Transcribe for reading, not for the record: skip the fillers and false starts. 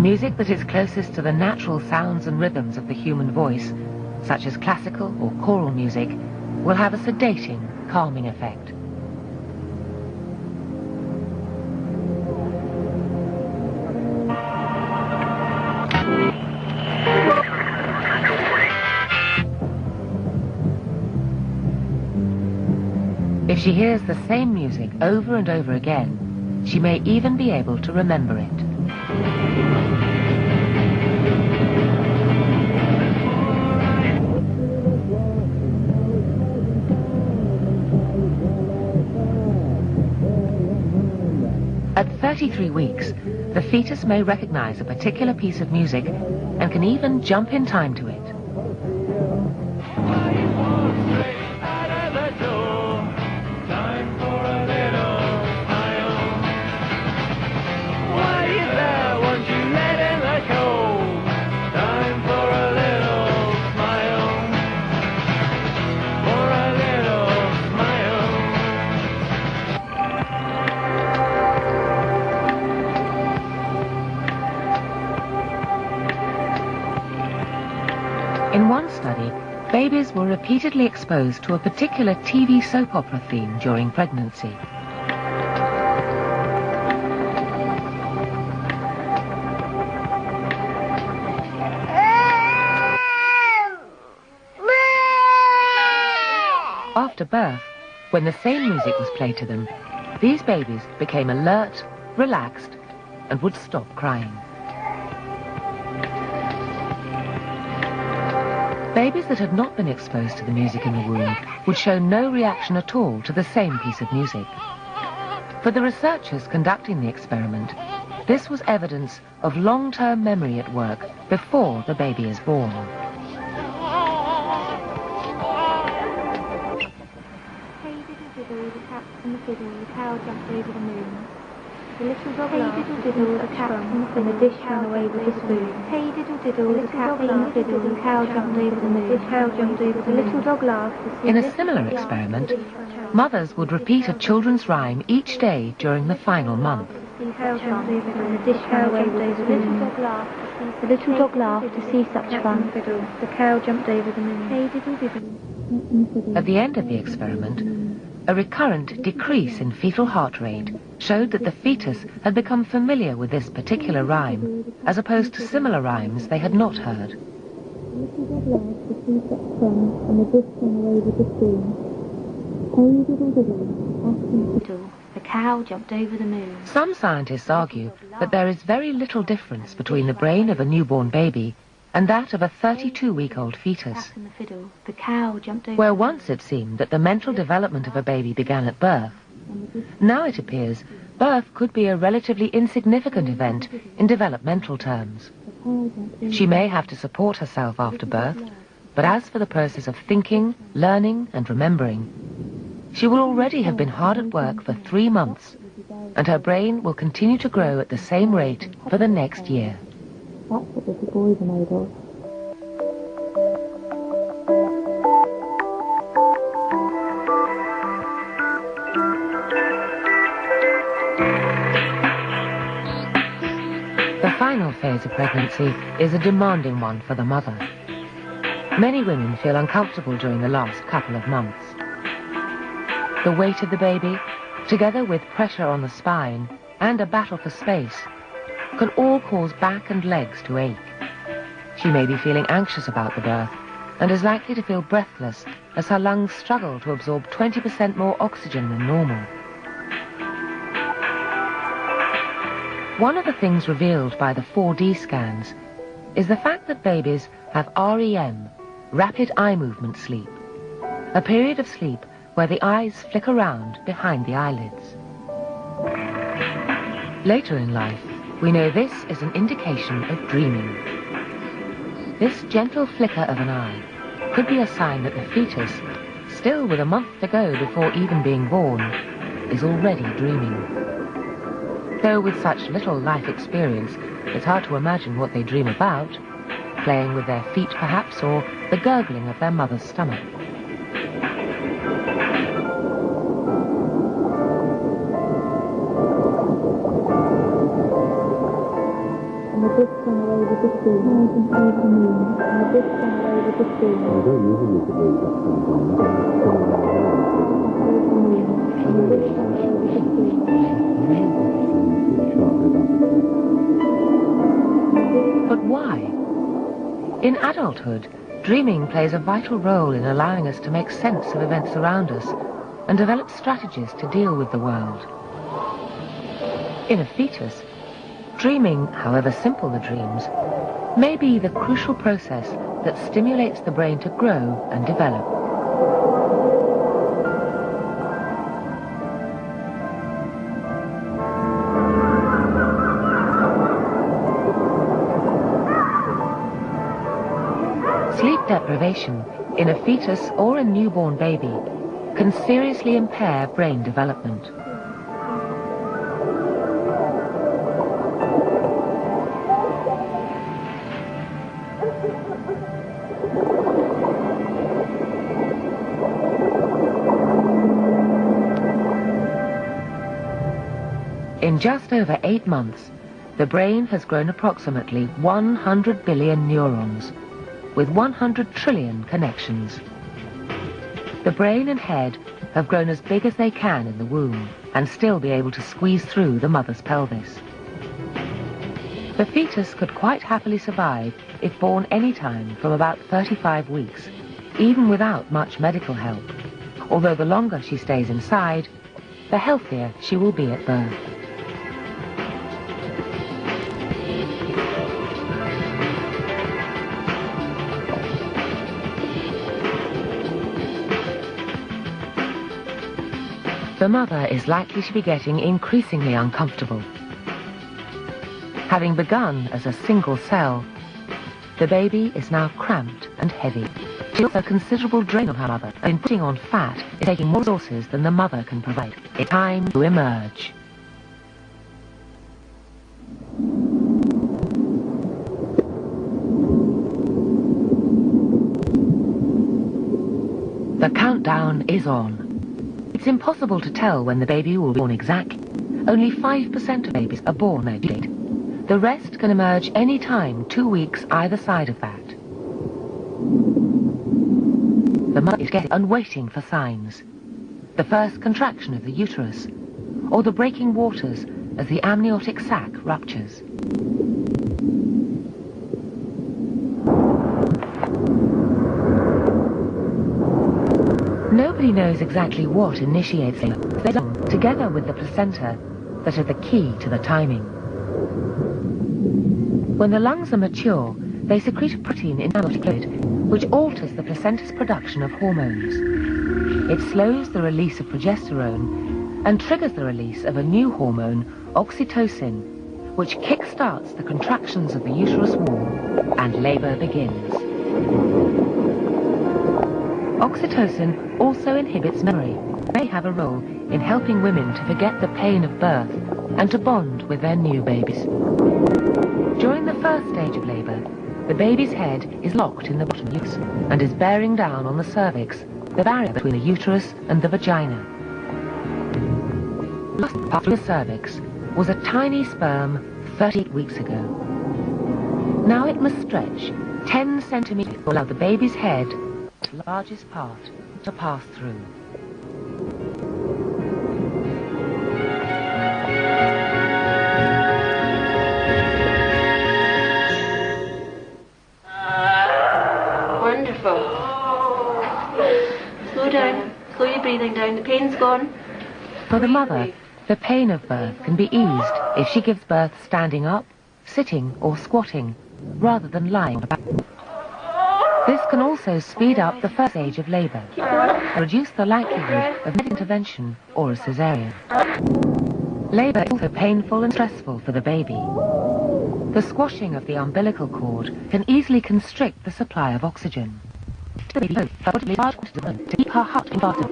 Music that is closest to the natural sounds and rhythms of the human voice, such as classical or choral music, will have a sedating, calming effect. If she hears the same music over and over again, she may even be able to remember it. At 33 weeks, the fetus may recognize a particular piece of music and can even jump in time to it. In one study, babies were repeatedly exposed to a particular TV soap opera theme during pregnancy. After birth, when the same music was played to them, these babies became alert, relaxed, and would stop crying. Babies that had not been exposed to the music in the womb would show no reaction at all to the same piece of music. For the researchers conducting the experiment, this was evidence of long-term memory at work before the baby is born. Hey diddle diddle, the cat and the fiddle, the cow jumped over the moon. The little dog laughed, diddle diddle, the cat and the dish ran away with the spoon. Hey diddle diddle, the cat and the fiddle, the cow jumped over the moon. The cow jumped over the little dog laughed. In a similar experiment, mothers would repeat a children's rhyme each day during the final month. The cow jumped over the dish ran away with the spoon. The little dog laughed to see such fun. The cow jumped over the moon. Hey diddle diddle. At the end of the experiment, a recurrent decrease in fetal heart rate showed that the fetus had become familiar with this particular rhyme, as opposed to similar rhymes they had not heard. The cow jumped over the moon. Some scientists argue that there is very little difference between the brain of a newborn baby and that of a 32-week-old fetus. The cow jumped over. Where once it seemed that the mental development of a baby began at birth, now it appears birth could be a relatively insignificant event in developmental terms. She may have to support herself after birth, but as for the process of thinking, learning and remembering, she will already have been hard at work for 3 months, and her brain will continue to grow at the same rate for the next year. That's what little boys are made of. The final phase of pregnancy is a demanding one for the mother. Many women feel uncomfortable during the last couple of months. The weight of the baby, together with pressure on the spine and a battle for space, can all cause back and legs to ache. She may be feeling anxious about the birth and is likely to feel breathless as her lungs struggle to absorb 20% more oxygen than normal. One of the things revealed by the 4D scans is the fact that babies have REM, rapid eye movement sleep, a period of sleep where the eyes flick around behind the eyelids. Later in life, we know this is an indication of dreaming. This gentle flicker of an eye could be a sign that the fetus, still with a month to go before even being born, is already dreaming. Though with such little life experience, it's hard to imagine what they dream about, playing with their feet perhaps, or the gurgling of their mother's stomach. And the sun away with the sea, night and day the moon, and the big sun away with the sea. I don't usually look at those up sometimes. And the big sun away with the sea. But why? In adulthood, dreaming plays a vital role in allowing us to make sense of events around us and develop strategies to deal with the world. In a fetus, dreaming, however simple the dreams, may be the crucial process that stimulates the brain to grow and develop. Sleep deprivation in a fetus or a newborn baby can seriously impair brain development. In just over 8 months, the brain has grown approximately 100 billion neurons, with 100 trillion connections. The brain and head have grown as big as they can in the womb and still be able to squeeze through the mother's pelvis. The fetus could quite happily survive if born any time from about 35 weeks, even without much medical help, although the longer she stays inside, the healthier she will be at birth. The mother is likely to be getting increasingly uncomfortable. Having begun as a single cell, the baby is now cramped and heavy. She feels a considerable drain on her mother, and in putting on fat is taking more resources than the mother can provide. It's time to emerge. The countdown is on. It's impossible to tell when the baby will be born exactly. Only 5% of babies are born at due date. The rest can emerge any time 2 weeks either side of that. The mother is getting and waiting for signs. The first contraction of the uterus, or the breaking waters as the amniotic sac ruptures. Nobody knows exactly what initiates labor. They belong, together with the placenta, that are the key to the timing. When the lungs are mature, they secrete a protein in amniotic fluid, which alters the placenta's production of hormones. It slows the release of progesterone and triggers the release of a new hormone, oxytocin, which kick-starts the contractions of the uterus wall, and labor begins. Oxytocin also inhibits memory. It may have a role in helping women to forget the pain of birth and to bond with their new babies. During the first stage of labor, the baby's head is locked in the bottom uterus and is bearing down on the cervix, the barrier between the uterus and the vagina. Just past the cervix was a tiny sperm 38 weeks ago. Now it must stretch 10 centimeters to allow the baby's head, the largest part, to pass through. Wonderful. Slow down. Slow your breathing down. The pain's gone. For the mother, the pain of birth can be eased if she gives birth standing up, sitting or squatting, rather than lying on her back. This can also speed up the first stage of labour and reduce the likelihood of medical intervention or a caesarean. Labour is also painful and stressful for the baby. The squashing of the umbilical cord can easily constrict the supply of oxygen. The baby large quantities of blood to keep her heart beating faster.